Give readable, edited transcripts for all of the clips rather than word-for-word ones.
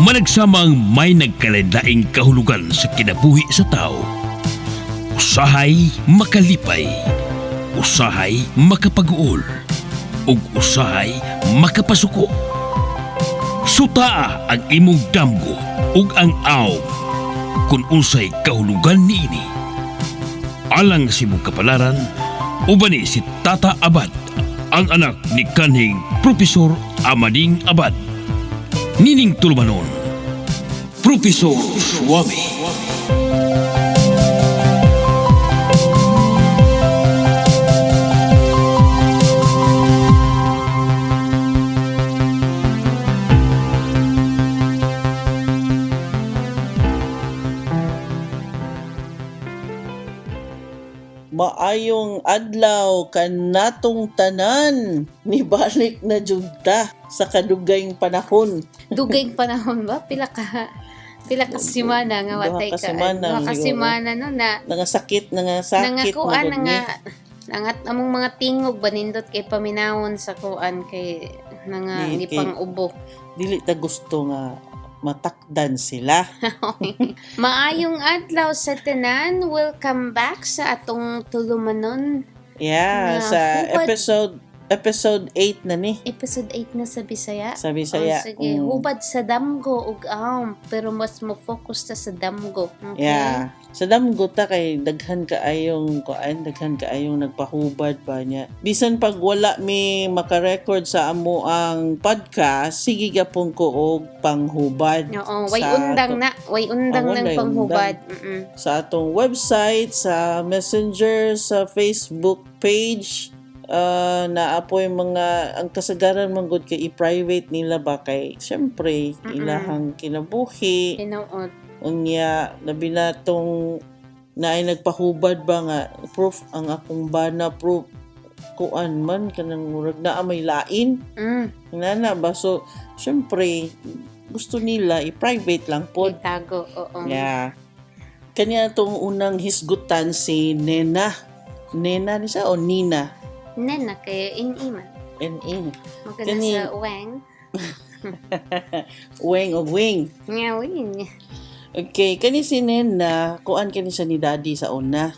Managsamang may nagkalain-laing kahulugan sa kinabuhi sa tao. Usahay makalipay, usahay makapag-uol, ug usahay makapasuko. Sutaa ang imong damgo ug ang aw kung unsay kahulugan niini. Alang si mong kapalaran, ubani si Tata Abad, ang anak ni kanhing Profesor Amading Abad. Nining tulumanon, Profesor Swami. Maayong adlaw kanatong tanan, nibalik na jud ta sa kadugayng panahon. Dugay panahon ba? Pila ka simana nga watay ka. Duha ka simana no na Nangasakit nangakuan magud ni. nangat among mga tingog banindot kay paminawon sa kuan kay Di, ni pang-ubo. Dili ta gusto nga matakdan sila. Maayong adlaw sa tanan. Welcome back sa atong tulumanon. Yeah, Nga, sa hubad. episode 8 na ni. Episode 8 na sa Bisaya. Sa Bisaya. Oh, sige, hubad sa damgo ug pero mas mo-focus ta sa damgo. Okay? Yeah. Sa damgo ta kay daghan kaayong nagpahubad ba niya. Bisan pag wala mi makarecord sa amo ang podcast, sige gapon ko og panghubad. Oo, way sa undang na, way undang Oo, ng way panghubad. sa atong website, sa Messenger, sa Facebook page, naapoy mga ang kasagaran man gud kay i-private nila ba kay syempre ilahang kinabuhi. Tinuod. Unya labi na tong naay nagpahubad ba nga proof ang akong bana proof kuan man kanang murag naa may lain nana ba so syempre gusto nila i-private lang pod. Itago, oo. Yeah. Kanya tong unang hisgutan si Nena ni siya o Nina Nena kay in-iman. N.A. Maganda Kani- sa weng. Weng o wing. Ngawin. Okay, kani si Nena, kuan kani siya ni Daddy sa una.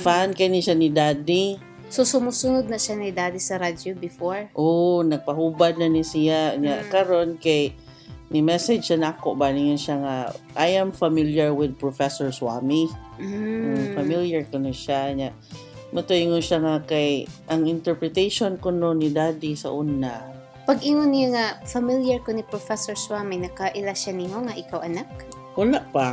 Fan kani siya ni Daddy. So, sumusunod na siya ni Daddy sa radyo before? Oh, nagpahubad na ni siya. Karon kay ni message siya nako ba niya siya nga I am familiar with Professor Swami. Familiar ko na siya niya. Matuingon siya nga kay ang interpretation ko no ni Daddy sa una. Pag ingon niya nga, familiar ko ni Professor Swami, nakaila siya nimo nga ikaw anak? Wala pa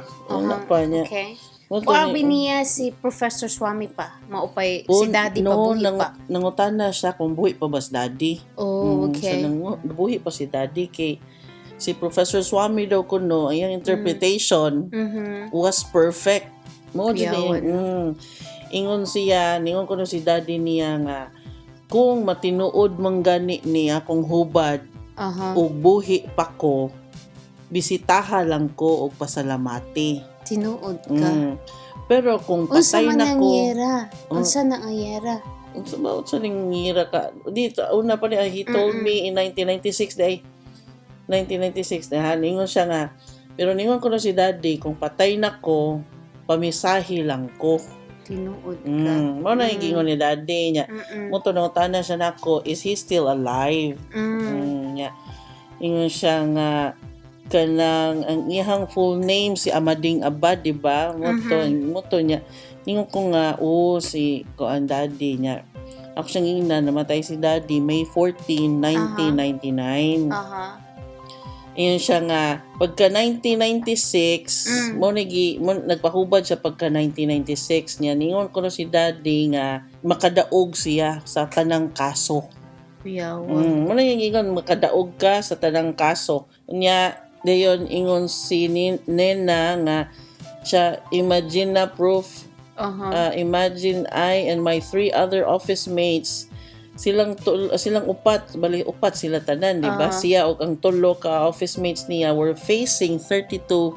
niya. Okay. Moto Kuabi niya si Professor Swami pa. Maupay si Daddy pa, buhi pa. Nangutana siya kung buhi pa ba si Daddy. Oh, okay. So, buhi pa si Daddy kay si Professor Swami daw kuno, ang interpretation was perfect. Mo Kuyawan. ingon siya, ningon kuno si Daddy niya nga kung matinuod man gani ni akong hubad ug buhi pa ko, bisitaha lang ko og pasalamati. Tinuod ka. Pero kung Unsa patay man na ang ko, yera? Unsa na ang yera? unsa ba sa ngira ka dito una pa niya he told me in 1996 day 1996 na ningon siya nga pero ningon ko na si Daddy kung patay na ko pamisahi lang ko. Tinuod ka. Mao na yung gingon ni Daddy niya. Mo tanong-tana siya nako, is he still alive? Nya. Ingon siya nga kanang ang iyang full name si Amading Abad, di ba? Moto niya. Ningon ko nga si koan Daddy niya. Ako siyang ina namatay si Daddy May 14, 1999. Iyon siya nga pagka 1996 nagpahubad siya pagka 1996 niya ningon ko no si Daddy nga makadaog siya sa tanang kaso. Kuyawan. Mo na yung ingon makadaog ka sa tanang kaso. Unya dayon ingon si Nena nga siya imagine na proof. Imagine I and my 3 other office mates silang upat sila tanan, di ba? Siya og ang tulo ka office mates niya were facing 32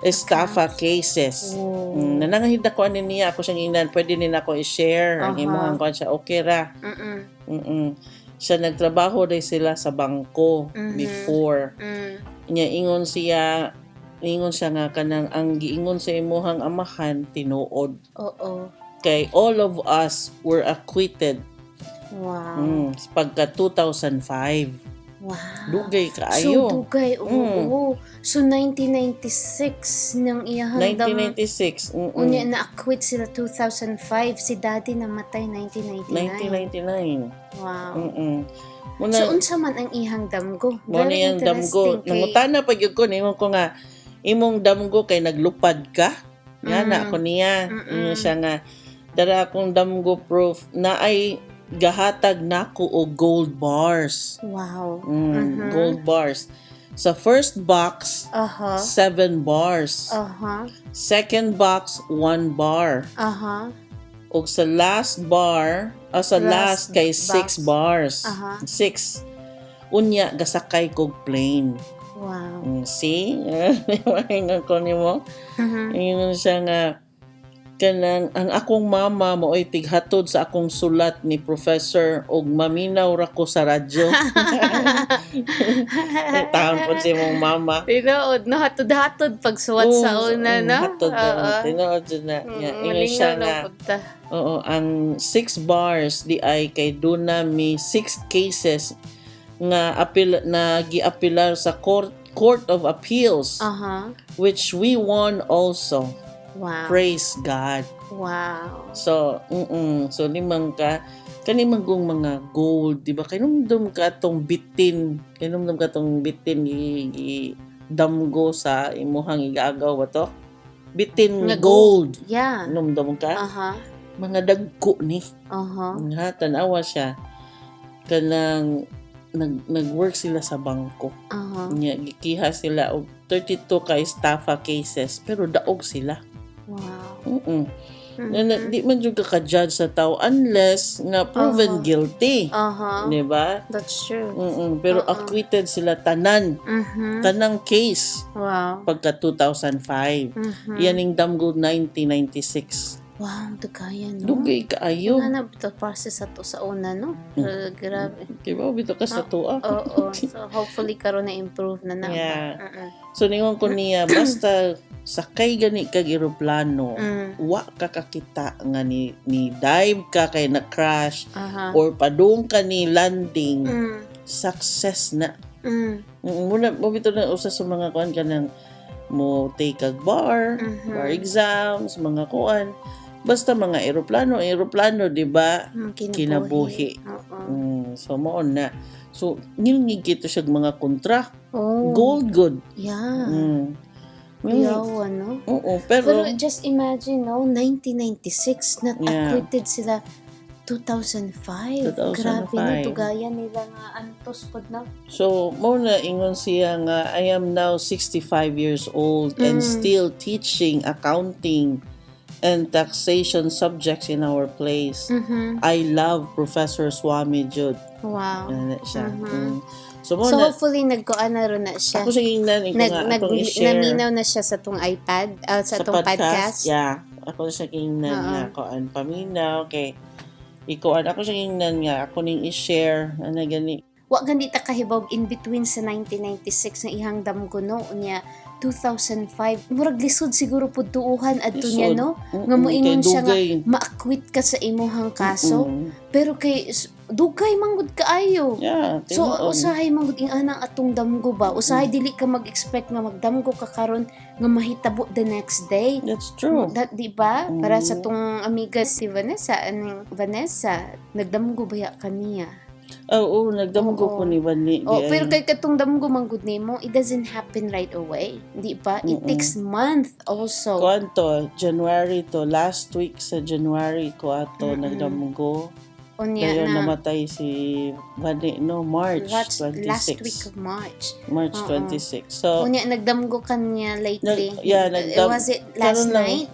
estafa cases. Nanangahid na ko ani niya ako siyang inan, pwede nina ko i-share ang imong kuan siya okay ra. siya nagtrabaho rin sila sa bangko before. Nya ingon siya nga kanang ang giingon sa imuhang amahan tinuod. Oo. Kay all of us were acquitted Wow. pagka 2005. Wow. Dugay kaayo. So, dugay. Oo. So, 1996 nang iyahang 1996. Unya na-acquit sila 2005. Si daddy namatay 1999. 1999. Wow. Muna, So, unsa man ang ihang damgo? mo na yung damgo. Nangutana pa yun ko. Ingon ko nga, imong damgo kay naglupad ka. Nga na ako niya. Ingon siya nga, dara akong damgo proof na ay gahatag nako og gold bars. Wow. Gold bars. Sa first box, Aha. 7 bars. Aha. Second box, 1 bar. Aha. Og sa last bar, sa last kay 6 box. bars. Aha. 6. Unya, gasakay kog plane. Wow. See? Mahingan ko ni mo. Ingon siya nga, kanang ang akong mama mo'y tighatod sa akong sulat ni professor og maminaw ra ko sa radyo. Taon po si mong mama. Tinood, no? Hatod-hatod pagsuwat sa una, no? Hatod na. Tinood na. Ingon siya nga. Oo, ang 6 bars di ay kay duna mi 6 cases nga giapilar sa Court of Appeals, which we won also. Wow. Praise God. Wow. So, so limang ka kanimang kong mga gold, di ba? Kanumdum ka tong bitin damgo sa imuhang igagaw ba to? Bitin Nga gold. Yeah. Numdum ka? Mga dagko ni. Nga, tanawa siya. Kanang nag-work sila sa bangko. Nya gikiha sila og 32 ka estafa cases pero daog sila. Wow. Di man juga ka-judge sa tao unless nga proven guilty. Di ba? That's true. Pero acquitted sila tanan. Tanang case. Wow. Pagka 2005. Yan yung damgo 1996. Wow, dugaya, no? Dugay kaayo. Ano na ito process ato sa una, no? Grabe. Diba? Bito ka sa tuwa. Oo. So, hopefully karon na improve na na. Yeah. So, ningon ko niya, basta sakay gani kag eroplano, wa ka kakita nga ni dive ka kay na crash or padung ka ni landing, success na. Muna mo bito na usa sa mga kuan kanang mo take kag bar exams, mga kuan. Basta mga eroplano, di ba? Kinabuhi. So mo na. So ngilngig kito siya mga kontra. Gold good. Yeah. Yawa, no? Oo, pero just imagine, no? 1996, acquitted sila 2005. Grabe na, tugaya nila nga antos pod na. So, muna ingon siya nga, I am now 65 years old and still teaching accounting and taxation subjects in our place. I love Professor Swami Jude. Wow. Siya. So hopefully nagkuan na ron na siya. Ako sa ingnan naminaw na siya sa tong iPad, sa tong podcast. Yeah. Ako sa ingnan nga kuan paminaw kay ikuan ako sa ingnan nga ako ning i-share ana gani. Wa gani ta kahibawg in between sa 1996 nga ihang damgo no unya 2005 murag lisod siguro pud tuuhan adto niya no nga moingon siya nga ma-acquit ka sa imuhang kaso pero kay dugay manggod kaayo. Yeah, so usahay manggod ing anang atong damgo ba usahay dili ka mag-expect nga magdamgo ka karon nga mahitabo the next day. That's true. That di ba? Para sa tong amiga si Vanessa nagdamgo baya kaniya. Oo, nagdamgo ko ni Vani. Pero kay katong damgo manggod nimo, it doesn't happen right away. Di ba? It takes month also. Kuanto, January to, last week sa January ko ato nagdamgo. Kaya namatay si Vani, no, March 26. Last week of March. March 26. So, unya nagdamgo kanya lately. Was it last night?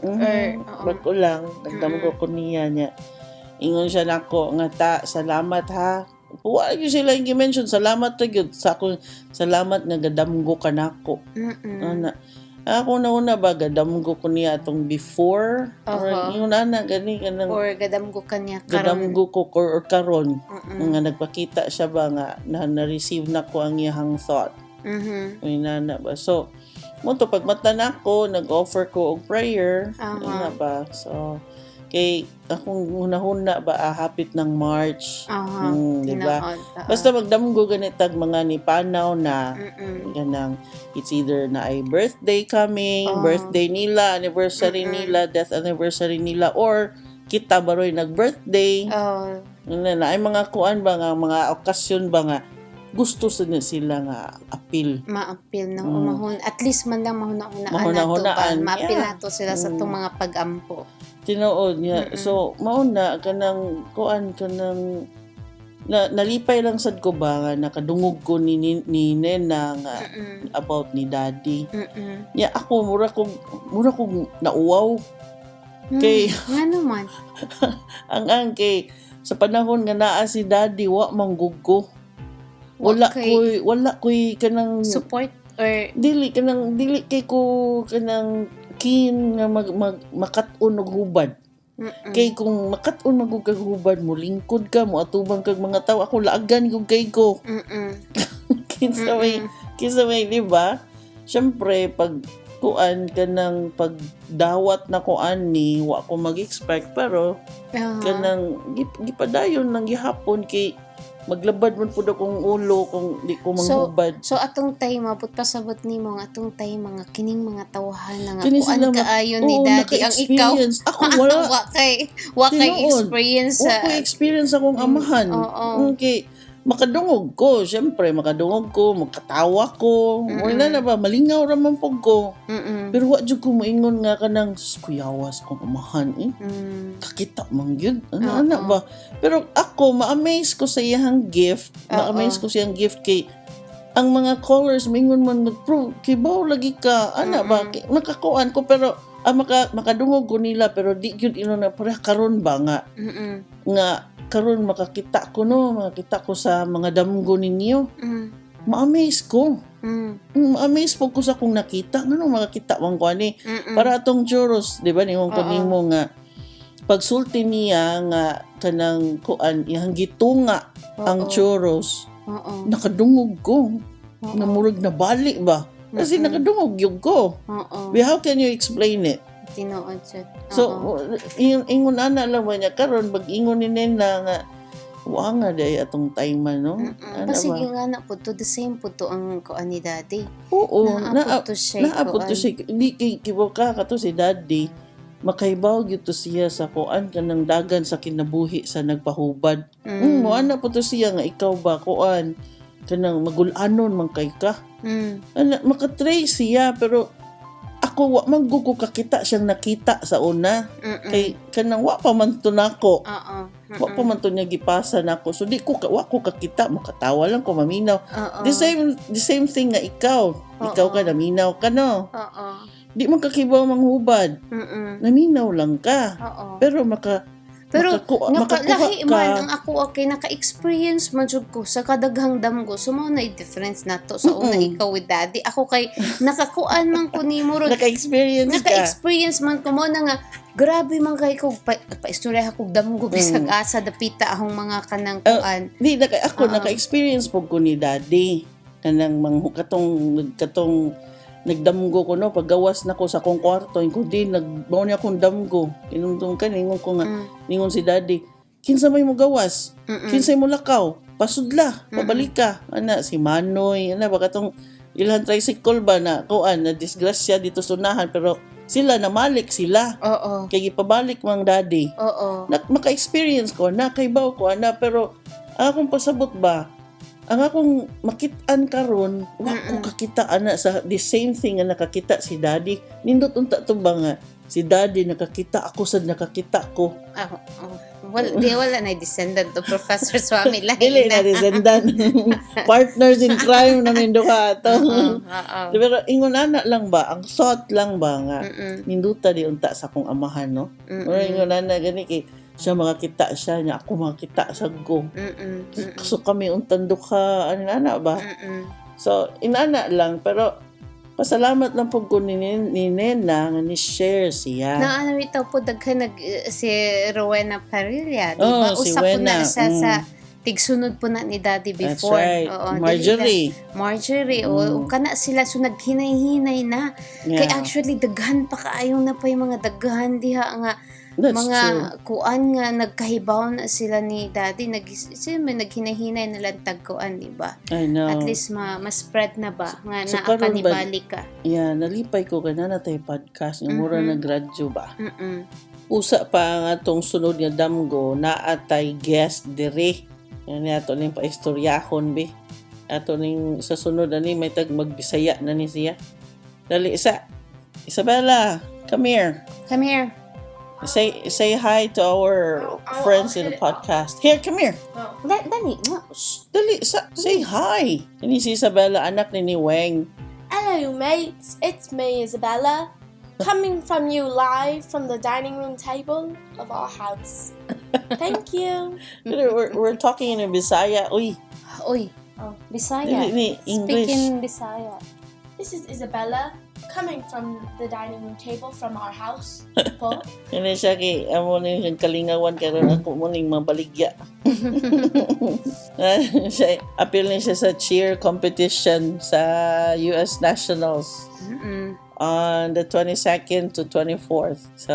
Bago lang, nagdamgo ko niya. Ingon siya nako nga salamat ha. Wa gyud sila yung mention salamat to gyud sa akong salamat nga gadamgo kanako. Ako na ba gadamgo ko niya atong before or yung ana gani kanang Or gadamgo kanya karon. gadamgo ko or karon Mm-mm. nga nagpakita siya ba nga na-receive na ko ang iyang thought. Mhm. May nana ba? So, mo to pagmata na ko, nag-offer ko og prayer. Nga ba? So, kay akong hunahuna ba hapit ng March. Diba? Basta magdamgo ganitag mga nipanaw na ganang it's either na ay birthday coming, birthday nila, anniversary nila, death anniversary nila, or kita baroy nag-birthday. Na ay mga kuan ba nga, mga okasyon ba nga gusto sila nga appeal. Ma-appeal no. At least man lang mahuna-hunaan. Ma-appeal nato sila sa itong mga pag-ampo. Tinuod niya. So, mauna kanang kuan kanang nalipay lang sad ko ba nga nakadungog ko ni Nena nga about ni Daddy. Ya ako mura kog nauwaw. Kay nga naman. ang kay sa panahon nga naa si Daddy wa manggugko. Wala koy kanang support or dili kay ko kanang kin nga makat-on og hubad. Kay kung makat-on og hubad mo lingkod ka mo atubang kag mga tawo ako laagan kog kay ko. kinsa may di ba? Syempre pag kuan kanang pagdawat na kuan ni wa ko mag-expect pero kanang gipadayon nang gihapon kay maglabad man pud akong ulo kung di ko manghubad. So atong time mabot pasabot nimo nga atong time mga kining mga tawhan na nga Kini kuan kaayon ni Daddy ang ikaw. Ako wala. wa kay experience Wa ko experience akong amahan. Okay. Makadungog ko, syempre makadungog ko, makatawa ko. Wala na ba malingaw ra man pug ko. Pero wa jud ko moingon nga kanang kuyawas kong amahan kakita man gyud. Ana ba? Pero ako ma-amaze ko sa iyang gift. Ma-amaze ko sa iyang gift kay ang mga callers mingon man nag-prove kay baw lagi ka. Ana ba? Nakakuan ko pero makadungog ko nila pero di gyud ino na para karon ba nga. Nga karon makakita ko sa mga damgo ninyo. Ma-amaze ko. Ma-amaze po ko sa kung nakita. Ano makakita wang ko ani? Para atong churros, di ba? Ningon ko nimo nga pagsulti niya nga kanang kuan iyang gitunga ang churros. Nakadungog ko. Namurag na bali ba? Kasi nakadungog yun ko. How can you explain it? Tinuod siya. So, ingon ana lang ba niya karon pag-ingon ni Nena nga wa nga day atong time man no. Kasi nga na po to the same po to ang kuan ni Daddy. Oo, naapod to siya. Di kibo ka kato si Daddy. Makaibaw gyud to siya sa kuan kanang dagan sa kinabuhi sa nagpahubad. Mo ana po to siya nga ikaw ba kuan kanang magul-anon man kay ka. Makatrace siya pero ako wa man ko kakita siyang nakita sa una. Kay kanang wa pa man to nako. Wa pa man to niya gipasa nako. So di ko wa ko kakita, makatawa lang ko maminaw. The same thing nga ikaw. Ikaw ka naminaw ka no. Di man kakibaw manghubad. Naminaw lang ka. Pero lahi man ang ako naka-experience man jud ko sa kadaghang damgo. So mao na difference nato sa una ikaw with Daddy. Ako kay nakakuan man ko nimo ro. Naka-experience man ko mo na nga grabe man kay ko pa-istorya ako damgo bisag asa dapita akong mga kanang kuan. Naka-experience pug ko ni Daddy. Kanang katong nagdamgo ko no paggawas na ko sa akong kwarto ko din nagbaw niya akong damgo inungtong ka ningon ko nga ningon si Daddy kinsa may mo gawas kinsa mo lakaw pasudla pabalik ka ana si Manoy ana ba katong ilang tricycle ba na kuan na disgrasya dito sunahan pero sila namalik sila kay gipabalik mang Daddy maka-experience ko na kaybaw ko ana pero akong pasabot ba ang akong makit-an karon wa ko kakita ana sa the same thing nga nakakita si Daddy nindot unta to ba nga si Daddy nakakita ako sad nakakita ko wala na descendant to Professor Swami dili na descendant partners in crime namin duha to pero ingon ana lang ba ang thought lang ba nga ninduta di unta sa akong amahan no ingon ana gani kay siya makakita siya niya ako makakita sa go so kami untandok ka ano ba so inana lang pero pasalamat lang po ko ni Nena nga ni-share siya. Na ano ito po daghan si Rowena Parilla, di ba? Si Usa po Wena. na sa tigsunod po na ni Daddy That's before. right. Oo, Marjorie. Marjorie, o kana sila so naghinay-hinay na. Kay Yeah. actually daghan pa kaayo na pa yung mga daghan diha nga That's mga true. kuan nga nagkahibaw na sila ni Daddy naghinay-hinay na lang tagkuan, di ba? I know. At least ma-spread na ba nga So, naa karon ba- kanibalik ka. Yeah, nalipay ko ka na tayo podcast. Yung mura nag-radyo ba? Mm. Usa pa ang atong sunod nga damgo na atay guest diri. Yan ato ning paistoryahon be. Ato ning sa sunod ani may tag magbisaya na ni siya. Dali isa. Isabella, come here. Come here. Say hi to our friends in the podcast. Here, come here. Dali nga. Dali, say hi. Ini si Isabella, anak ni Weng. Hello, mates. It's me, Isabella, coming from you live from the dining room table of our house. Thank you. We're talking in Bisaya. Uy, Uy. Bisaya. Ni English. Speaking Bisaya. This is Isabella, coming from the dining room table from our house. Po. Ini siya kay amo ni siyang kalingawan karon ako mo ning mabaligya. Siya appeal ni siya sa cheer competition sa US Nationals on the 22nd to 24th. So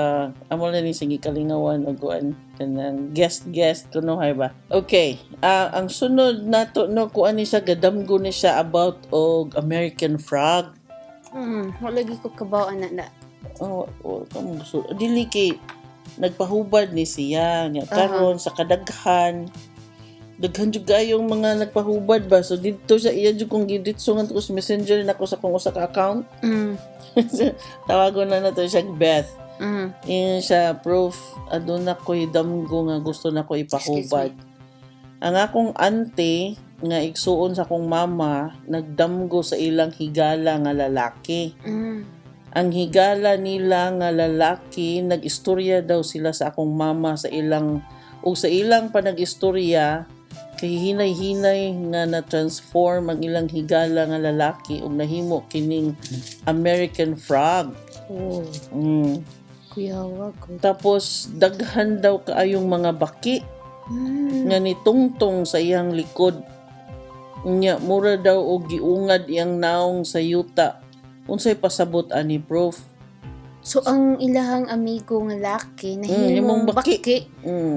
amo na ni sige kalingawan og kuan kanang guest kuno hay ba. Okay, ang sunod nato no kuan ni siya gadamgo ni siya about og American frog. Wala gi ko kabaw na. Kamu gusto. Dili kay nagpahubad ni siya nga karon sa kadaghan. Daghan jud yung mga nagpahubad ba. So dito siya iya jud kong giditsungan ko sa Messenger nako sa kong usa ka account. Tawagon na nato siya Beth. Yun siya proof aduna ko'y damgo nga gusto na ko ipahubad. Ang akong auntie nga igsuon sa akong mama nagdamgo sa ilang higala nga lalaki. Ang higala nila nga lalaki nagistorya daw sila sa akong mama sa ilang panag-istorya kay hinay-hinay nga na-transform ang ilang higala nga lalaki ug nahimo kining American frog. Kuyawa ko. Tapos daghan daw kaayong mga baki nga nitungtong sa iyang likod. Nya mura daw og giungad iyang naong sa yuta. Unsay pasabot ani prof? So ang ilahang amigo nga laki Imong nahimong baki. baki.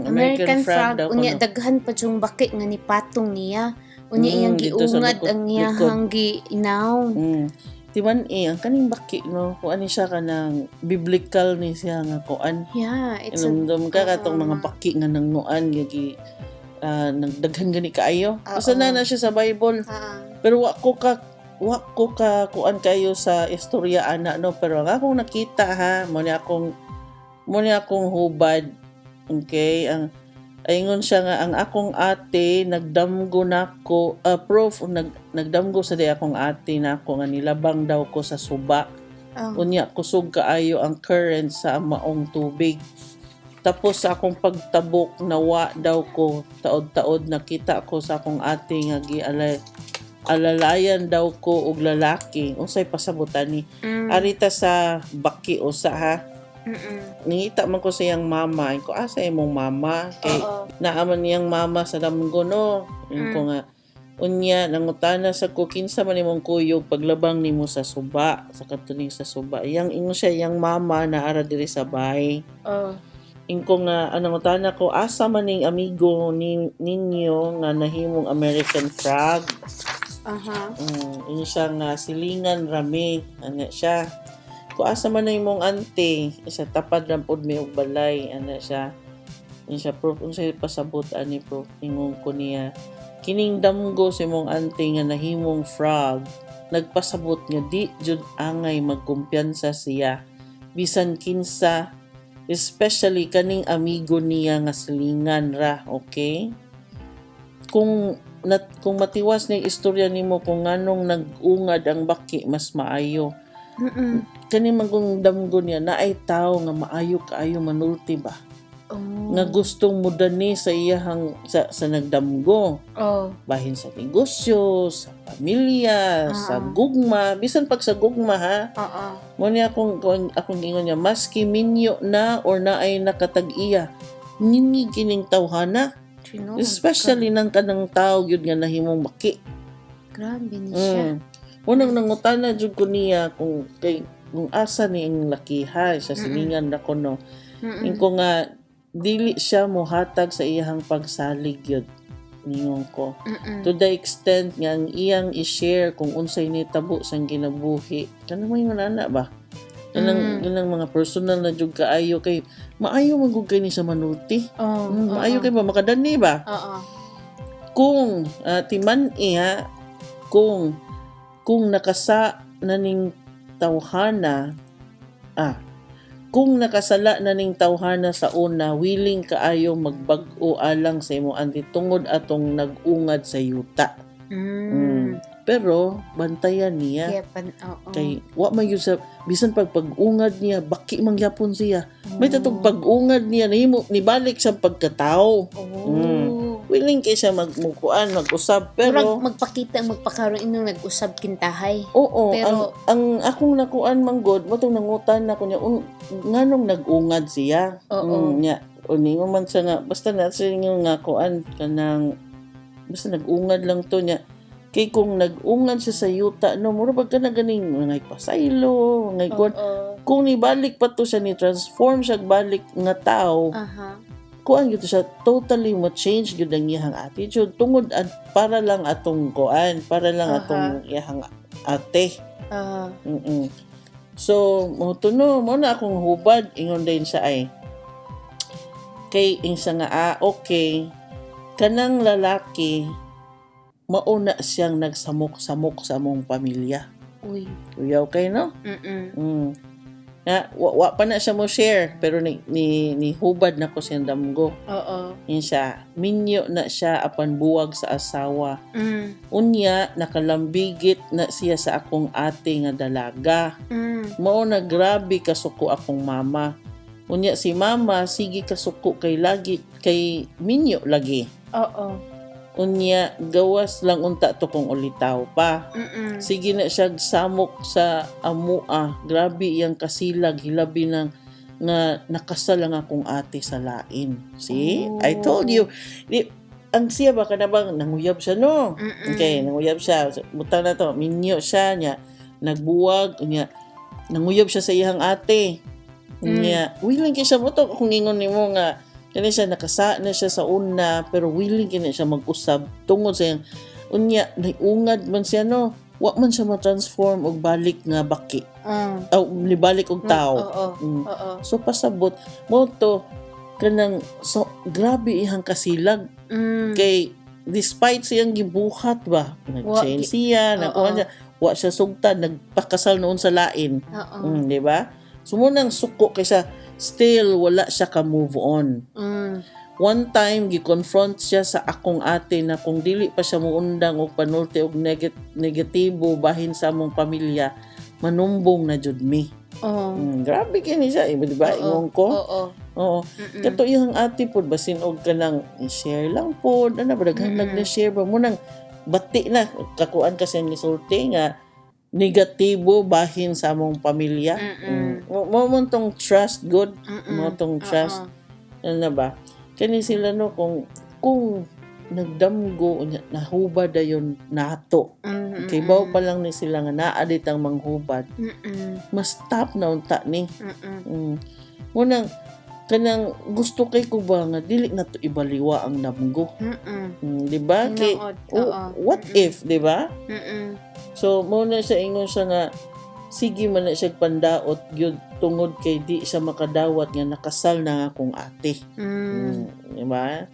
American frog daw unya kuno. daghan pa yung baki nga nipatong niya. Unya iyang dito sa giungad likod- ang iyang ginaon. Timan ang kaning baki no, kuan ni siya kanang biblical ni siya nga kuan. Yeah, it's Ilumdum ka katong mga baki nga nanguan gigi nagdaghan gani kaayo. Usa na siya sa Bible. Pero wa ko ka kuan kayo sa istorya ana no, pero ang akong nakita ha, mo ni akong hubad. Okay, ayingon siya nga ang akong ate nagdamgo nako prof nagdamgo sa di akong ate nako nga nilabang daw ko sa suba. Unya kusog kaayo ang current sa maong tubig. Tapos sa akong pagtabok nawa daw ko taod-taod nakita ko sa akong ate nga alalayan daw ko og lalaki. Unsay pasabutan ni arita sa baki usa ha. Nangita man ko sa iyang mama. Ko asa imong mama kay naaman niyang mama sa damgo no. Ko nga unya nangutana sa ko kinsa man imong kuyog paglabang nimo sa suba sa katuning sa suba. Yang ingon siya iyang mama na ara diri sa bahay. Ingko nga nangutana ko asa man ning amigo ninyo nga nahimong American frog. Ini siya nga silingan rami ana siya. Ko asa man na imong ante isa tapad lang pod mi og balay ana siya. Ini siya prof unsay pasabot ani prof ingon ko niya kining damgo sa imong ante nga nahimong frog nagpasabot nga di jud angay magkumpiyansa siya bisan kinsa especially kaning amigo niya nga silingan ra, okay? Kung matiwas na istorya nimo kung nganong nag-ungad ang baki mas maayo. Kani magong damgo niya na ay tao nga maayo kaayo manulti ba. nga gustong mudani sa iyahang sa nagdamgo. Oh. Bahin sa negosyo, sa pamilya, sa gugma, bisan pag sa gugma ha. Oo. Mo ni akong ingon niya, maski minyo na or na ay nakatag-iya, nini kining tawhana. Especially nang kanang tao yun nga nahimong baki. Grabe ni siya. Unang nangutana jud ko niya kung asa ni ang lakiha sa silingan na ko no. Ingko nga dili siya mohatag sa iyang pagsalig yun ningon ko. To the extent nga ang iyang i-share kung unsay nitabo sang kinabuhi. Kanang may nana ba? Kanang mga personal na jud kaayo kay maayo man gud kay ni sa manulti. Maayo kay ba makadani ba? Kung timan-i ha, kung nakasa na ning tawhana kung nakasala na ning tawhana sa una, willing kaayo magbag-o alang sa imo anti tungod atong nag-ungad sa yuta. Pero bantayan niya. Kay wa man yun sa bisan pag-ungad niya, baki mangyapon siya. May tatog pag-ungad niya nahimo nibalik sa pagkatao. Willing kay siya magmukuan, mag-usab pero magpakita magpakaroon inong nag-usab kintahay. Oo, pero ang akong nakuan manggod mo tong nangutan na ko niya nganong nag-ungad siya. Nya uningon man siya nga basta na siya nga kuan kanang basta nag-ungad lang to niya. Kay kung nag-ungad siya sa yuta no mura pag kana ganing ngay pasaylo, ngay kuan. Kung nibalik pa to siya ni transform siya balik nga tao. Kuan gyud siya totally ma-change gyud ang iyang attitude tungod para lang atong kuan, para lang atong iyang ate. So mo na akong hubad ingon din siya ay kay insa nga okay kanang lalaki mauna siyang nagsamok-samok sa among pamilya. Uyaw kay no? Wa pa na siya mo share pero ni hubad na ko siyang damgo. Yan siya minyo na siya apan buwag sa asawa. Unya nakalambigit na siya sa akong ate nga dalaga. Mao na grabe kasuko akong mama. Unya si mama sige kasuko kay minyo lagi. Unya gawas lang unta to kung ulitaw pa. Sige na siya samok sa amua. Grabe iyang kasilag hilabi ng nga nakasal lang akong ate sa lain. See? I told you. Ang siya ba ka na bang nanguyab siya no? Okay, nanguyab siya. Butang na to. Minyo siya niya. Nagbuwag. Niya. Nanguyab siya sa iyang ate. Niya. Willing kaya siya mo to kung ingon ni mo nga kani siya nakasa na siya sa una pero willing kini siya mag-usab tungod sa iyang unya naiungad man siya no wa man siya ma-transform og balik nga baki nibalik og tao. So pasabot mo to kanang so grabe ihang kasilag kay despite siyang gibuhat ba nag-change siya nakuha siya wa siya sugtan nagpakasal noon sa lain. Di ba? Sumunang suko kaysa still wala siya ka move on. One time gi-confront siya sa akong ate na kung dili pa siya muundang og panulti og negatibo bahin sa among pamilya manumbong na jud mi. Grabe kini siya, di ba? Ingon ko. Oo. Kato iyang ate pod basin og kanang i-share lang pod ana ba daghang nag-share ba mo nang bati na kakuan kasi ni sulti nga negatibo bahin sa among pamilya. Mo tong trust good, mo tong trust. Ano ba? Kani sila no kung nagdamgo nahubad dayon nato. Kay baw pa lang ni sila nga naa ditang manghubad. Mas stop na unta ni. Munang kanang gusto kay ko ba nga dili na to ibaliwa ang damgo. Di ba? Kay what if, di ba? So mo na siya ingon siya nga sige man na siya pandaot gyud tungod kay di siya makadawat nga nakasal na akong ate. Di ba?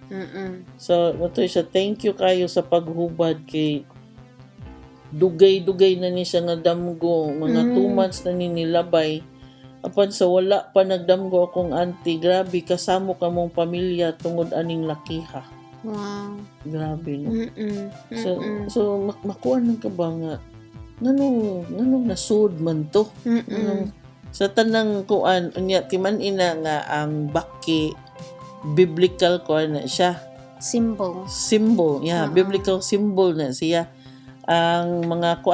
So mo siya thank you kayo sa paghubad kay dugay-dugay na ni siya nga damgo mga 2 months na nilabay apan sa wala pa nagdamgo akong auntie grabe kasamo ka mong pamilya tungod aning lakiha. Wow. Grabe no. So makuha nang ka ba nga nganong nasud man to. Sa tanang kuan unya timan ina nga ang baki biblical ko na siya. Symbol. Yeah, biblical symbol na siya. Ang mga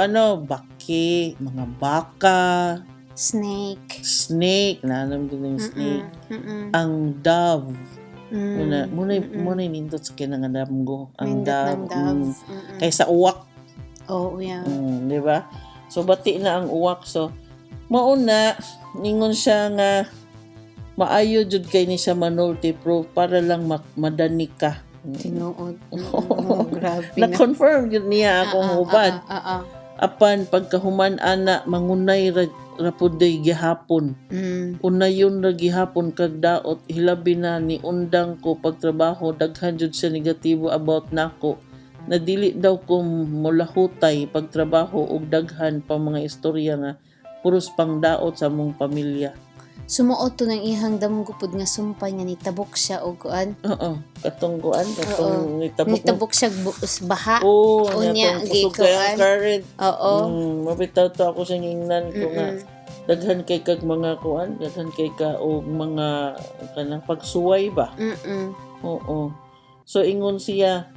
baki, mga baka, snake, na alam ko yung snake. Ang dove. Muna nindot sa kinangadamgo. Ang dove. Kaysa uwak. Oh, yeah. Di ba? So, bati na ang uwak. So, mauna, ningon siya nga, maayo jud kay ni siya manulti proof para lang madani ka. Tinuod. Grabe na. Na-confirm yun niya akong hubad. Apan, pagkahuman ana, mangunay rapuday gihapon. Unayon ra gihapon kag daot, hilabi na ni undang ko pagtrabaho, daghan jud siya negatibo about nako. Na dili daw ko mulahutay pagtrabaho og daghan pa mga istorya nga puros pang daot sa mong pamilya. Sumuot to ng ihang damgo pud nga sumpay nga nitabok siya og kuan. Katong nitabok siya baha. Unya gikuan. Mabitaw to ako sa ingnan ko nga daghan kay kag mga kuan, daghan kay ka og mga kanang pagsuway ba. So ingon siya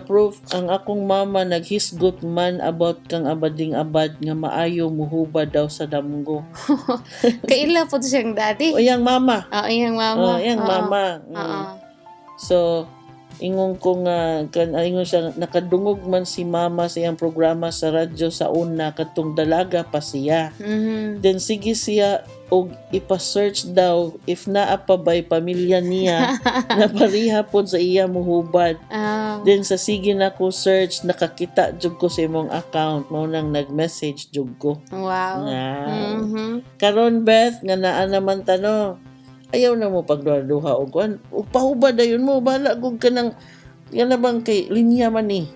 proof ang akong mama naghisgot man about kang abading abad nga maayo muhubad daw sa damgo. Kaila po siyang daddy. Iyang mama. Iyang mama. Iyang mama. So ingon ko nga ingon siya nakadungog man si mama sa iyang programa sa radyo sa una katong dalaga pa siya. Then sige siya og ipa-search daw if naa pa ba'y pamilya niya na pareha pod sa iya muhubad. Then sa sige na ko search nakakita jud ko sa imong account mao nang nag-message jud ko. Wow. Karon Beth nga naa naman tano. Ayaw na mo pagduha og kuan. Upahubad dayon mo bala gug kanang yan na bang kay linya man ni.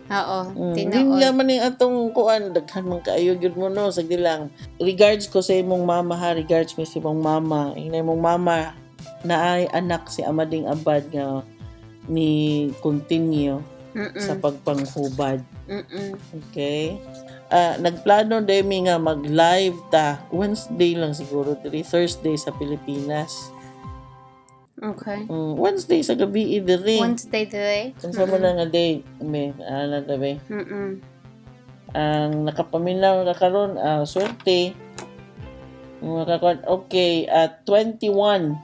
Linya man ni atong kuan daghan man kaayo gyud mo no sagdi lang. Regards ko sa imong mama ha, regards mi sa imong mama. Ina imong mama na ay anak si Amading Abad nga ni continue sa pagpanghubad. Okay? Nagplano demi nga mag-live ta Wednesday lang siguro, Thursday sa Pilipinas. Okay. Wednesday sa gabi diri. Wednesday today. Unsa man nga day? Ana tabi. Ang nakapaminaw na karon swerte. Okay, at 21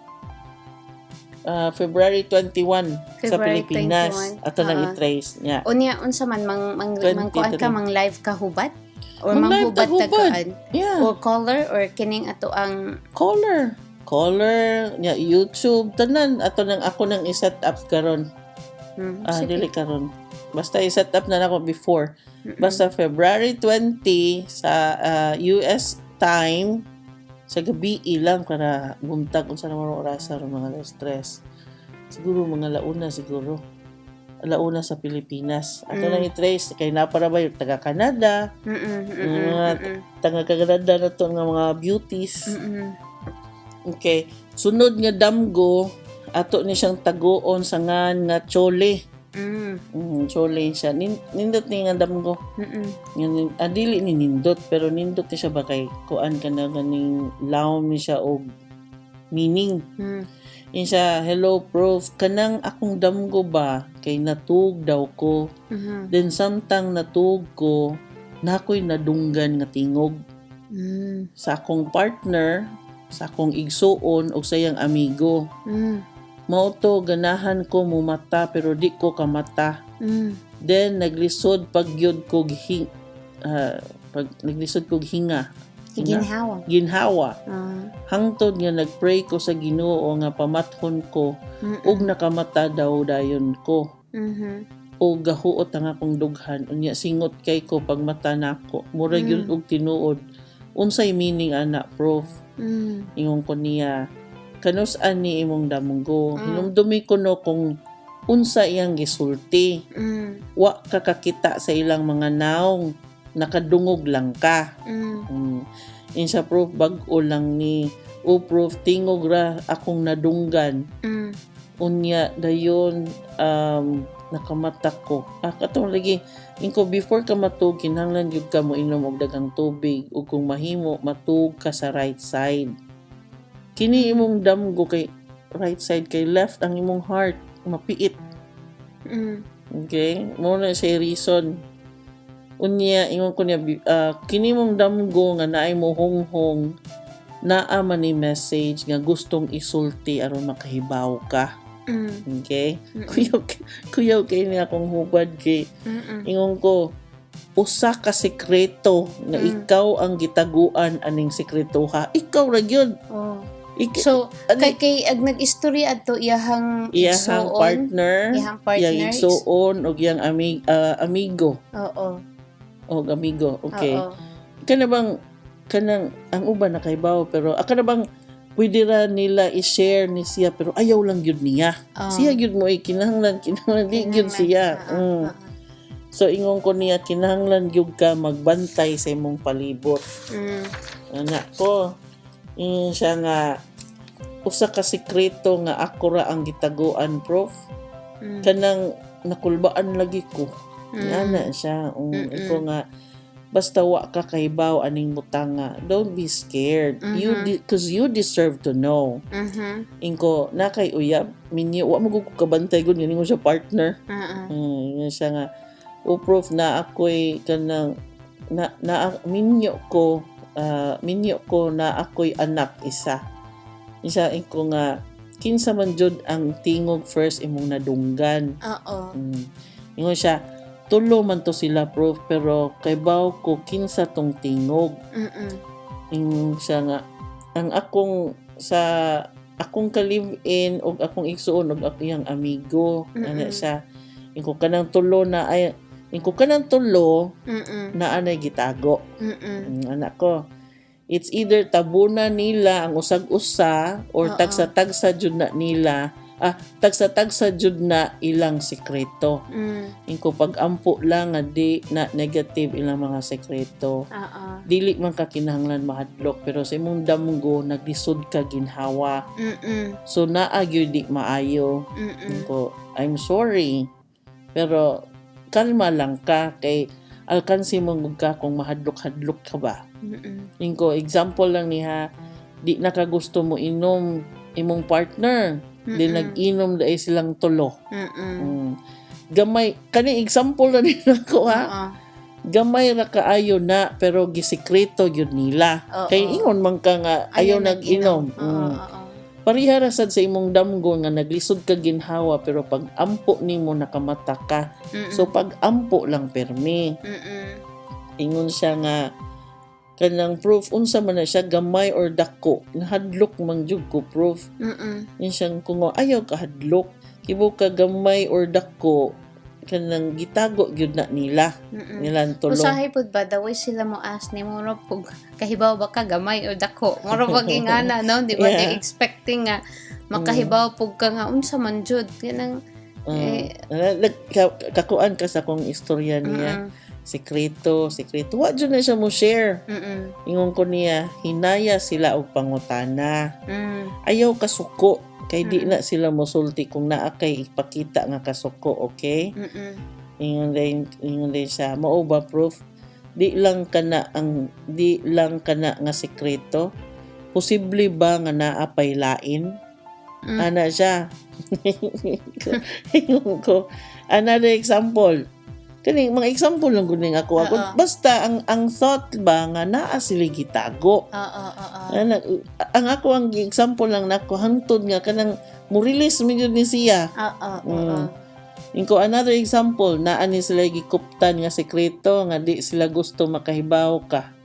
February 21 sa Pilipinas 21. ato nang i-trace niya. Unya unsa man kuan ka mang live ka hubad? Or Mang live manghubad ta kaan? Yeah. Or caller or kining ato ang caller nya YouTube tanan ato nang ako nang i-set up karon. Dili karon. Basta i-set up na nako before. Basta February 20 sa US time sa gabi ilang para buntag unsa na mo oras sa mga alas 3. Siguro mga launa siguro. Alauna sa Pilipinas. Ato nang i-trace kay na para ba yung taga Canada. Taga Canada na to nga mga beauties. Okay. Sunod nga damgo, ato ni siyang taguon sa ngan nga chole. Chole siya. Nindot ni nga damgo. Dili ni nindot, pero nindot ni siya ba kay kuan ka na ganing laom ni siya og meaning. Yan siya, hello proof, kanang akong damgo ba kay natug daw ko. Then samtang natug ko, nakoy nadunggan nga tingog. Sa akong partner, sa akong igsuon o sayang amigo. Mao to ganahan ko mumata pero di ko kamata. Then naglisod pagyod ko naglisod ko hinga. Ginhawa. Hangtod nga nagpray ko sa Ginoo nga pamathon ko ug nakamata daw dayon ko. O gahuot ang akong dughan unya singot kay ko pagmata nako. Murag yun og tinuod. Unsay meaning ana prof? Ingon ko niya kanus-an ni imong damgo. Hinumdumi ko no kung unsa iyang gisulti. Wa kakakita sa ilang mga naong nakadungog lang ka. Insa proof bag-o lang ni proof tingog ra akong nadunggan. Unya dayon nakamata ko. Katong lagi inko before ka matug kinahanglan gyud ka mo inom og daghang tubig ug kung mahimo matug ka sa right side. Kini imong damgo kay right side kay left ang imong heart mapiit. Mm. Okay? Mo na siya reason. Unya, ingon ko niya, kini mong damgo nga naay mo honghong, naa man ni message nga gustong isulti aron makahibaw ka. Mm. Okay? Kuyaw kay niya akong hubad kay ingon ko, usa ka sekreto nga ikaw ang gitaguan aning sekretuha. Ikaw ra gyud. Oh. So, kay ag nag-istorya adto iyahang partner, iyang partner, iyang igsuon og iyang amigo. Oo. O amigo, okay. Oo. Kanang ang uban nakaibaw pero aka na bang pwede ra nila i-share ni siya pero ayaw lang gyud niya. Siya gyud mo kinahanglan di gyud siya. So ingon ko niya kinahanglan gyud ka magbantay sa imong palibot. Anak ko, siya nga usa ka sekreto nga ako ra ang gitaguan, prof. Kanang nakulbaan lagi ko. Ana siya. Ito nga basta wa ka kahibaw aning butanga, don't be scared. Because you deserve to know. Inko na kay uyab minyo wa mo ko kabantay gud ningo siya partner. Yun siya nga prof na ako'y kanang minyo ko na ako'y anak isa. Isa inko nga kinsa man jud ang tingog first imong nadunggan. Oo. Ingon siya tulo man to sila, prof, pero kay baw ko kinsa tong tingog. Ingon siya nga ang akong ka-live-in og akong igsuon og akong amigo. Ana siya inko kanang tulo na anay gitago. Anak ko, it's either tabuna nila ang usag-usa or tagsa-tagsa jud na nila. Tagsa-tagsa jud na ilang sekreto. Inko pag-ampo lang nga di na negative ilang mga sekreto. Dili man ka kinahanglan mahadlok pero sa imong damgo naglisod ka ginhawa. So naa gyud di maayo. Inko I'm sorry. Pero kalma lang ka kay alkansi mo ka kung mahadlok-hadlok ka ba. Inko example lang niha di nakagusto mo inom imong partner. Di nag-inom dahil silang tulo. Gamay, kani example na nila ko ha. Gamay ra kaayo na pero gisekreto yun nila. Kay ingon man ka nga ayaw nag-inom. Parihara sad sa imong damgo nga naglisod ka ginhawa pero pag ampo nimo nakamata ka. So pag ampo lang permi. Ingon siya nga kanang proof unsa man na siya gamay or dako hadlok man jud ko proof. Yan siyang kung ayaw ka hadlok kibo ka gamay or dako kanang gitago gyud na nila nilang tulo. Usahay pud ba daway sila mo ask ni mo pug kahibaw ba ka gamay or dako mura pag ingana no di ba they expecting nga makahibaw pug ka nga unsa man jud kanang kakuan ka sa kong istorya niya. Sekreto. Wa dyan na siya mo share. Ingon ko niya, hinaya sila og pangutana. Ayaw kasuko. Kay di na sila mosulti kung naa kay ipakita nga kasuko, okay? Ingon din siya, mao ba proof? Di lang kana nga sekreto. Posible ba nga naa pay lain? Ana siya. Ingon ko, another example. Kani mga example lang gud ako. Basta ang thought ba nga naa sila gitago. Ang ako ang example lang nako hangtod nga kanang mo release mi gyud ni siya. Inko another example naa ni sila gikuptan nga sekreto nga di sila gusto makahibaw ka.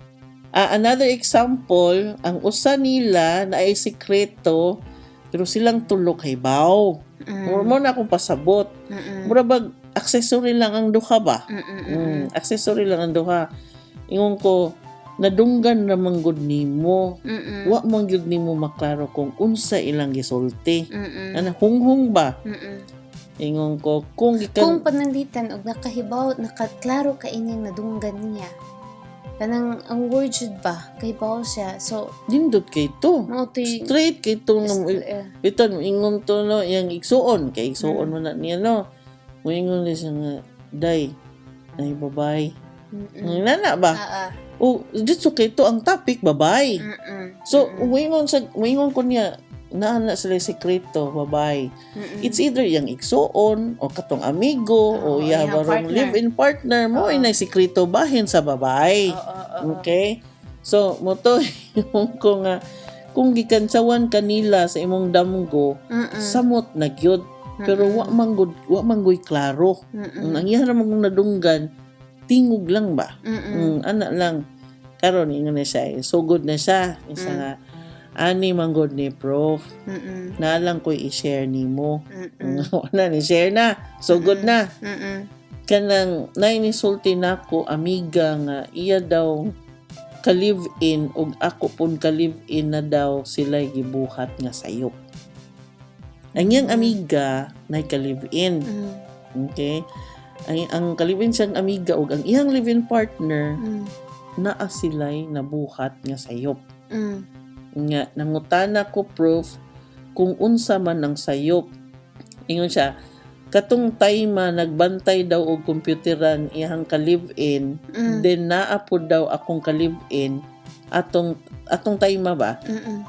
Another example ang usa nila na ay sekreto pero silang tulo kahibaw. Mo na akong pasabot. Mura bag accessory lang ang duha ba? Accessory lang ang duha. Ingon ko, nadunggan naman gud nimo. Wa man gyud nimo maklaro kung unsa ilang gisulti. Ana hunghung ba? Ingon ko, kung pananglitan og nakahibaw, nakaklaro ka ining nadunggan niya. Kanang ang word jud ba kahibaw siya. So dindot kay to. Straight kay to bitan ingon to no yang igsuon kay igsuon man na niya no. Moingon siya nga, day, nay babay. Nana ba? Dito kay to ang topic, babay. So, moingon ko niya, naana sila sekreto, babay. It's either yung igsuon o katong amigo o iyang barong partner. live-in partner mo ay sekreto bahin sa babay. Okay? So, mo to yung kung gikansawan kanila sa imong damgo, samot na gyud. Pero wa manggoy klaro. Ang iya mong nadunggan, tingog lang ba? Ana lang. Karon ingon na siya. So good na siya. Isa nga, ani manggod ni Prof. Na lang ko i-share nimo. Wala ni share na. So good na. Kanang nainisulti nako amiga nga iya daw ka-live-in ug ako pun ka-live-in na daw sila gibuhat nga sayop. Ang iyang amiga na ka-live-in. Okay? Ang ka-live-in siyang amiga ug ang iyang live-in partner naa sila'y nabuhat nga sayop. Nga nangutana ko Prof kung unsa man ang sayop. Ingon siya, katong time nagbantay daw og kompyuteran iyang ka-live-in, then naa pud daw akong ka-live-in atong time ba?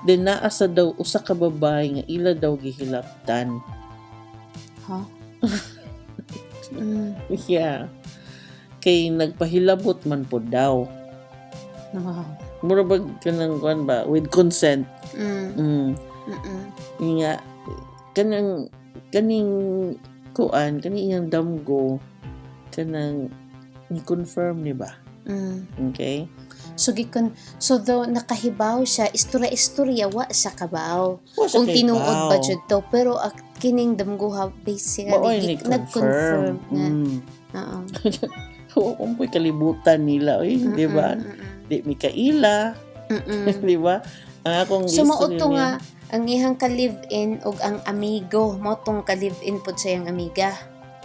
Then naa sa daw usa ka babae nga ila daw gihilabtan. Yeah. Kay nagpahilabot man pud daw. Mura ba kanang kuan ba with consent. Nga kaning kuan kaniyang damgo kanang ni-confirm ni ba? Okay? So though nakahibaw siya, istorya wa sa kabaw. Wa sa Kung tinuod kahibaw. ba jud to, pero kining damguha basically nag-confirm nga. Oo. Kung po'y kalibutan nila, di ba? Di Mikaela, di ba? Ang akong Sumaot history to niya. nga, ang ihang ka-live-in ug ang amigo, mo tong ka-live-in pod sa iyang amiga.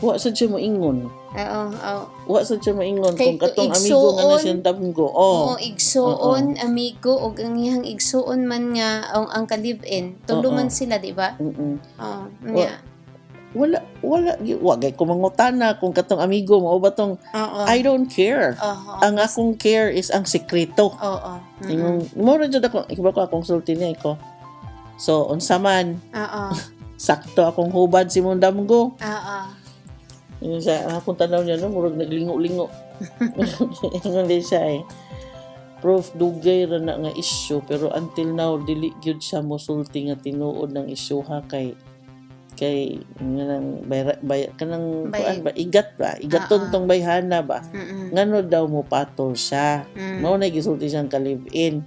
Wa sa siya moingon. Oo. Wa sa siya moingon Kay kung katong amigo nga na igsuon, siyang damgo. Oo, igsuon, amigo, ug ang ihang igsuon man nga ang ka-live-in. Tulungan sila, di ba? Oo. Wagay ko mangutana kung katong amigo mo o batong I don't care. Ang akong care is ang sekreto. Oo. Mura jud ako, iba ko akong sulti niya ko. So, unsa man, sakto akong hubad si mong damgo. Yun siya, ang akong tanaw niya, no, murag naglingo-lingo. Ingon din siya Prof, dugay ra na nga issue, pero until now, dili gyud siya mosulti nga tinuod ng issue ha kay kanang kanang kuan ba igaton tong bayhana ba ngano daw mo patol siya mao na gisulti siyang ka-live-in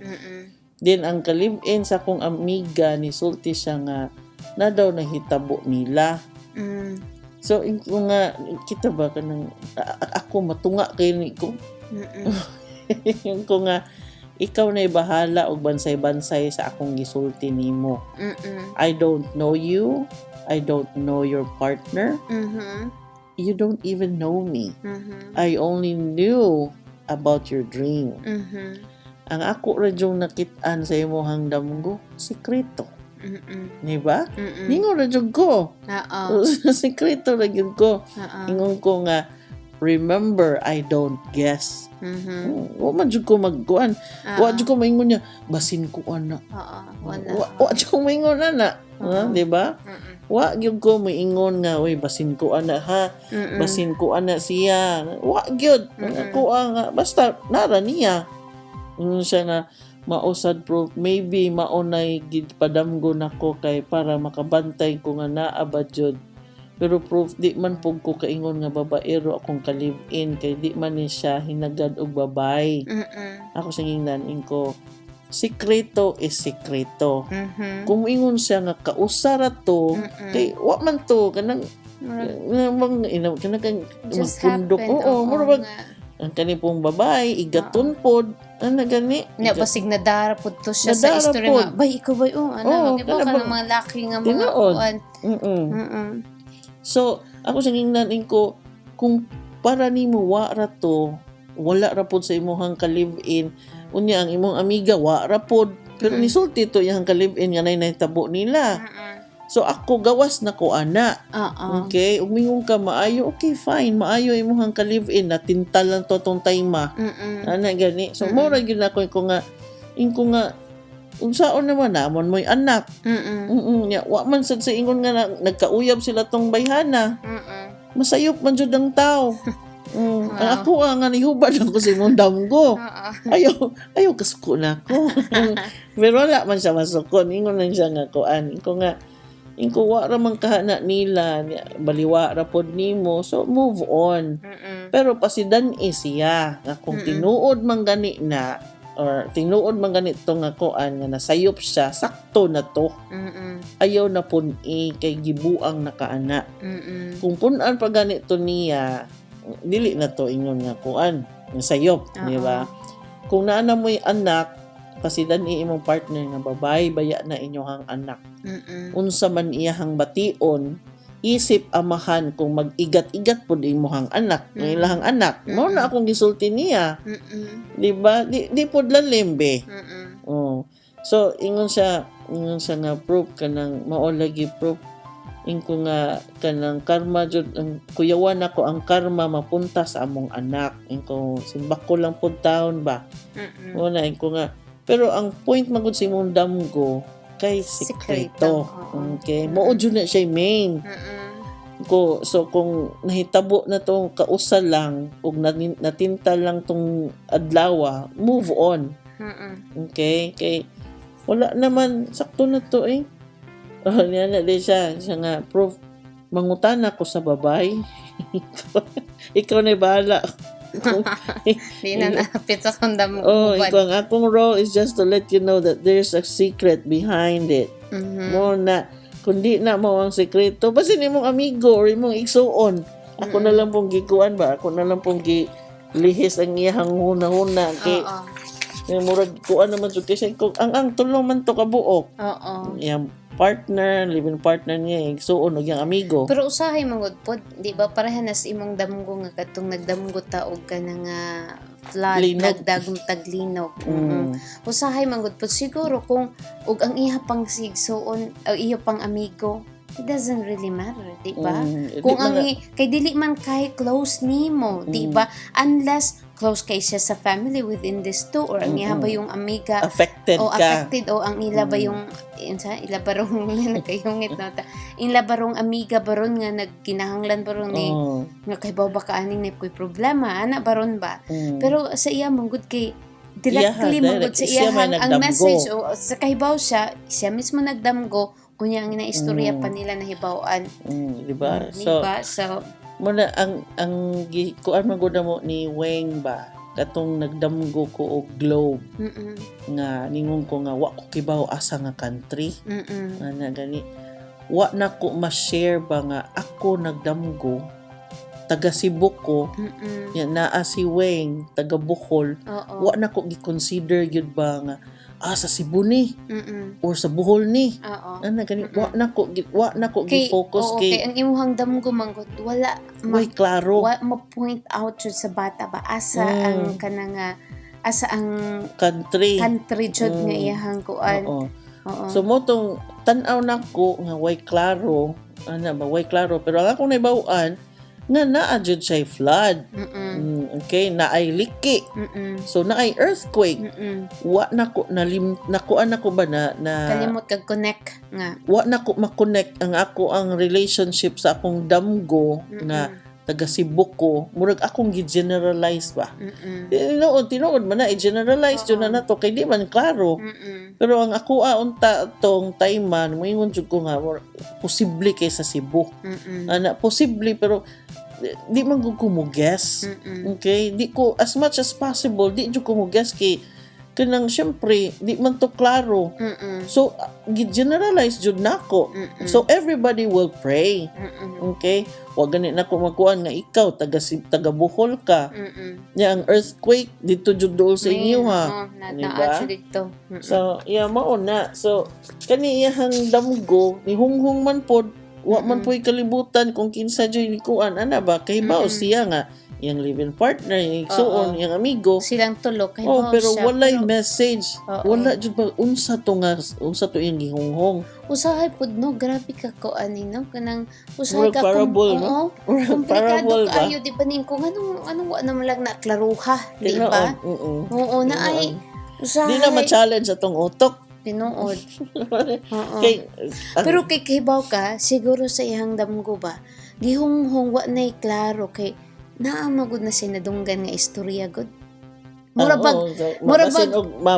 din ang ka-live-in sa kong amiga ni sulti siya nga na daw nahitabo nila so kung nga kita ba kanang ako matunga kay ni ko kung nga ikaw na bahala og bansay-bansay sa akong gisulti nimo I don't know you, I don't know your partner. You don't even know me. I only knew about your dream. Ang ako ra jung nakit-an sa imong damgo, sekreto. Di ba? Ningon ra jud ko. Sekreto ra jud ko. Ingon ko nga, remember, I don't guess. Wa man jud ko magkuan. Wa jud ko maingon niya, basin ko ana. Wa jud ko maingon ana. Di ba? Wa gyud ko moingon nga oy basin ko ana ha. Basin ko ana siya. Wa gyud. Ako nga basta nara niya. Siya nga mausad Prof, maybe maunay gid padamgo nako kay para makabantay ko nga naa ba jud. Pero Prof, di man pug ko kaingon nga babaero akong ka-live-in kay di man ni siya hinagad og babay. Ako sa ngingnan ko sekreto is sekreto. Kung ingon siya nga kausara to, kay wa man to kanang kanang magpundok. Oo, mura ang kani pong babae igaton pod ana gani na basig na dara pod to siya sa istorya nga bay ikaw bay ano ba kanang mga laki nga mga kuan. So ako sa ngingnan ko kung para nimo wa ra to wala ra pod sa imong ka-live-in unya ang imong amiga wa ra pod pero nisulti to iyang ka-live-in nga nay nahitabo nila. So ako gawas na ko ana. Okay, umingon ka maayo, okay fine, maayo imong ka-live-in na tintal lang to tong time ana gani. So mura gyud ako ko nga unsaon naman namon mo'y anak. Nya wa man sad sa ingon nga nagkauyab sila tong bayhana. Masayop man jud ang tao. Ang ako nga nihubad ako sa imong damgo. Ayaw kasuko na ako. Pero wala man siya masukon. Ingon lang siya nga kuan. Inko wa ra man kahana nila, baliwa ra pod nimo. So move on. Pero pasidan siya nga kung tinuod man gani na or tinuod man ganito nga kuan nga nasayop siya, sakto na to. Ayaw na pun kay gibuang nakaana. Kung punan pa ganito niya, dili na to ingon nga kuan sayop, di ba? Kung naana mo'y anak, pasidan imong partner nga babay baya na inyohang anak. Unsa man iyahang bation, isip amahan kung mag-igat-igat pud imong anak, ng ilahang anak. Mao na akong gisulti niya. Di ba? Di pud lalimbe. Oh. So ingon siya nga proof kanang mao lagi proof ingko nga kanang karma jud ang kuyawan ako ang karma mapunta sa among anak. Ingko simbak ko lang pud taon ba. Wala ingko nga pero ang point magud sa imong damgo kay sikreto. Okay, mao jud na siya main. So kung nahitabo na tong kausa lang ug natinta lang tong adlaw, move on. Okay, kay wala naman sakto na to eh. Niya na din siya nga proof mangutana ko sa babay. Ikaw na bahala. Di na napit sa kondam. Ikaw ang akong role is just to let you know that there's a secret behind it. Mo na kundi na mo ang sekreto basta ni mong amigo or imong igsuon. Ako na lang pong gikuan ba? Ako na lang pong lihis ang iyang huna-huna kay murag kuan naman jud kasi ang tulong man to kabuok. Yang partner, living partner niya, igsuon og yang amigo. Pero usahay mangod pod, di ba parahanas imong damgo nga katong nagdamgo taog ka na nga flood, nagdagong taglinog. Usahay mangod pod siguro kung ug ang iha pang sigsuon, iyo pang amigo, it doesn't really matter, di ba? Kung ang kay dili man kay close nimo, di ba? Unless close kay siya sa family within this two or ang iha ba yung amiga affected o ang ila ba yung ila barong nagkayungit na ta ila barong amiga baron nga nagkinahanglan baron ni nga kay baw ba kaaning ni koy problema ana baron ba pero sa iya manggod kay directly manggod sa iya ang message o sa kahibaw siya mismo nagdamgo unya ang inaistorya pa nila nahibawan di ba so muna ang kuan man gud mo ni Weng ba katong nagdamgo ko og globe nga ningon ko nga wa ko kibaw asa nga country nga gani wa na ko ma-share ba nga ako nagdamgo taga Cebu ko naa si Weng taga Bohol wa na ko gi-consider gyud ba nga sa Cebu ni or sa Bohol ni ana gani wa na ko gi-focus kay ang imuhang damgo manggod wala klaro wa ma-point out jud sa bata ba asa ang kanang asa ang country jud nga iyahang kuan so mo tong tan-aw nako nga way klaro ana ba way klaro pero ang akong naibaw-an nga naa jud siya flood. Okay, naay liki. So naay earthquake. Wa nako nakuan nako ba na kalimot kag connect nga. Wa nako ma-connect ang relationship sa akong damgo na taga Cebu ko, murag akong gi-generalize ba. Tinuod man na i-generalize jud na to kay di man klaro. Pero ang ako unta tong time man moingon jud ko nga posible kay sa Cebu. Ana posible pero di man ko mo guess. Okay, di ko as much as possible di jud ko mo guess kay kanang syempre di man to klaro. So gi-generalize jud nako. So everybody will pray. Okay, wa gani nako magkuan nga ikaw taga Bohol ka. Nya ang earthquake dito jud dool sa inyo ha. Diba? So mao na. So kani iyang damgo ni hunghung man pod wa man po'y kalibutan kung kinsa joy likuan ana ba kay bao siya nga yung living partner yung igsuon yung amigo silang tulo kay bao pero walay message wala jud ba unsa to yung gihunghong usahay pud no grabe ka ko ani no kanang usahay ka parable no komplikado kayo di ba ning kung anong wa naman lang na klaruha di ba oo na ay usahay di na ma-challenge atong utok Tinuod. Oo. Kay, Pero kay kahibaw ka, siguro sa ihang damgo ba, gihunghong wa na'y klaro kay naamagod na siya nadunggan nga istorya god. Murabag, murabag,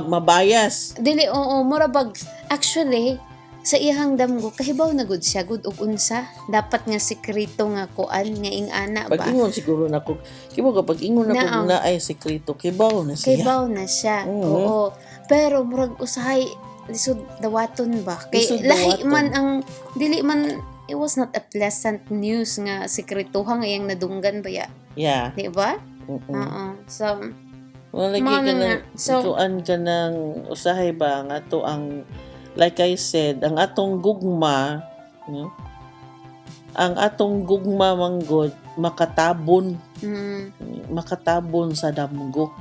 mabayas. dili, oo, murabag, actually, sa ihang damgo, kahibaw na gud siya, gud og unsa, dapat nga sekreto nga kuan, nga ingana ba? Pag ingon siguro na ko, kibaw ka, pag ingon na ko Naam. na ay sekreto, kibaw na siya. Kahibaw na siya, Mhm. oo. Pero, murag usahay, lisod dawaton ba? Kay Lisod lahi dawaton. man ang, dili man, it was not a pleasant news nga sekretuhan nga yang nadunggan ba ya? Yeah. Di ba? Mm-mm. Oo. So, Wala lagi Mga ka nga. ng, So- kuan ka ng usahay ba, nga to ang, like I said, ang atong gugma, ang atong gugma manggod, makatabon sa damgo.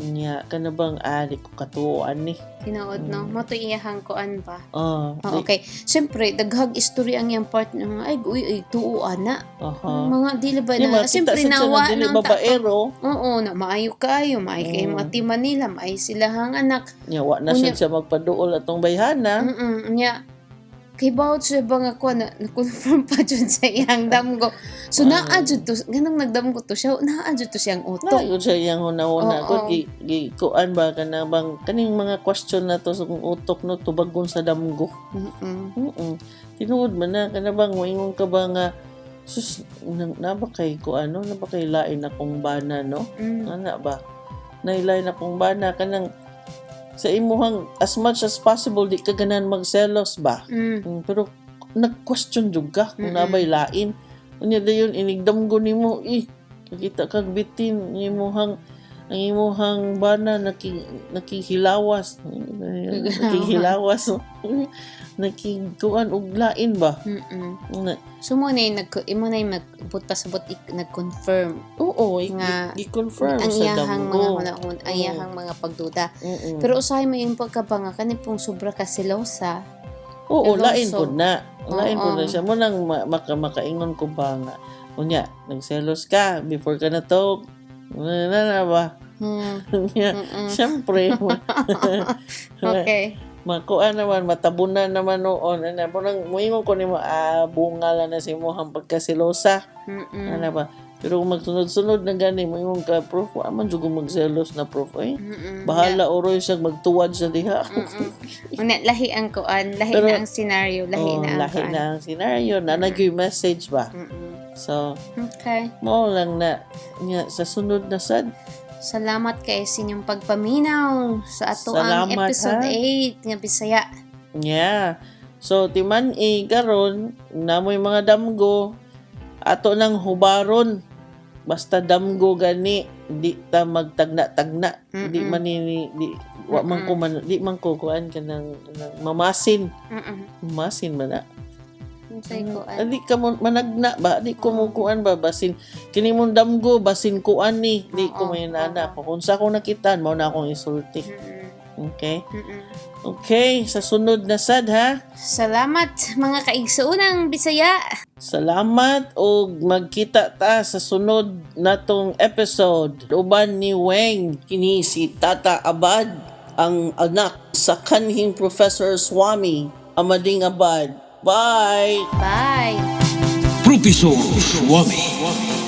Nya, kanabang ali ko katuoan ni. Tinuod, no? Mo to iyahang kuan ba? Oh, Okay. Siyempre, daghag istorya ang iyang partner nga, ay, uy, tuo, ana. Aha. Mga dili ba Di na, ba, kita siyempre, sa nawa dili ng babaero, Oo, na maayo kayo, maayo kayo mga timan nila, maayo sila hang anak. nya wa na Unya- siya magpaduol atong bayhana. Nya, kay bawat siya ba nga kuan, na-confirm pa dyan sa iyang damgo. So, naadjud to, ganang nagdamgo to siya, naadjud to siyang Na utok. yun siya yang Oo. huna-huna ko kuan ba kanabang kaning mga question na to sa kung utok no tubagon sa damgo. Tinuod man na kanabang moingon ka ba nga sus na ba kay ko ano na ba kay lain akong bana no? Ana ba? Nailain akong bana kanang sa imuhang as much as possible di ka ganan magselos ba? Pero nag-question jud ka kung nabay lain. Unya dayon inigdamgo nimo nakita kag bitin ang imuhang bana nakihilawas. Nakikuan og lain ba? So, mo na yung imo na yung nag-confirm Oo, Nga, i-confirm ang sa iyahang mga damgo. hunahon, ang iyahang mga pagduda. Mm-mm. Pero usahay mo yung pagkabanga, kanipong sobra ka silosa. Oo, Pero lain so- po na. Lain po Oo. na siya. Mo nang makaingon ko ba nga. Unya, nagselos ka before ka na to. Na ba? Unya, syempre. Okay. Makuan naman, matabunan naman noon. Ano, po nang muingon ko nimo, bunga lang na si Mohang pagkasilosa. Ano ba? Pero kung magsunod-sunod na gani, muingon ka, proof, aman dyan kung magselos na proof. Bahala oroy siya magtuwad sa diha. Una, lahi ang kuan, lahi Pero- na ang scenario, lahi na ang lahi kuan. na ang senaryo. Nanag-yung message ba? So, Okay. mo lang na sa sunod na sad. Salamat kay sa inyong pagpaminaw sa ato ang Salamat, episode ha? 8 nga Bisaya. Yeah. So, timan karon namoy mga damgo, ato nang hubaron. Basta damgo gani, di ta magtagna-tagna. Di man wa man ko man, di man ko kuan ka ng mamasin. Mamasin man na. Unsay kuan? Di ka mo managna ba? Di ko mo kuan ba? Basin, kini mong damgo, basin kuan ni. Di ko may nana. Kung sa akong nakitaan, mao na akong isulti. Okay? Okay, sa sunod na sad ha. Salamat mga kaigsuunang Bisaya. Salamat o magkita ta sa sunod natong episode. Uban ni Weng, kini si Tata Abad, ang anak sa kanhing Professor Swami Amading Abad. Bye! Bye. Profesor Swami.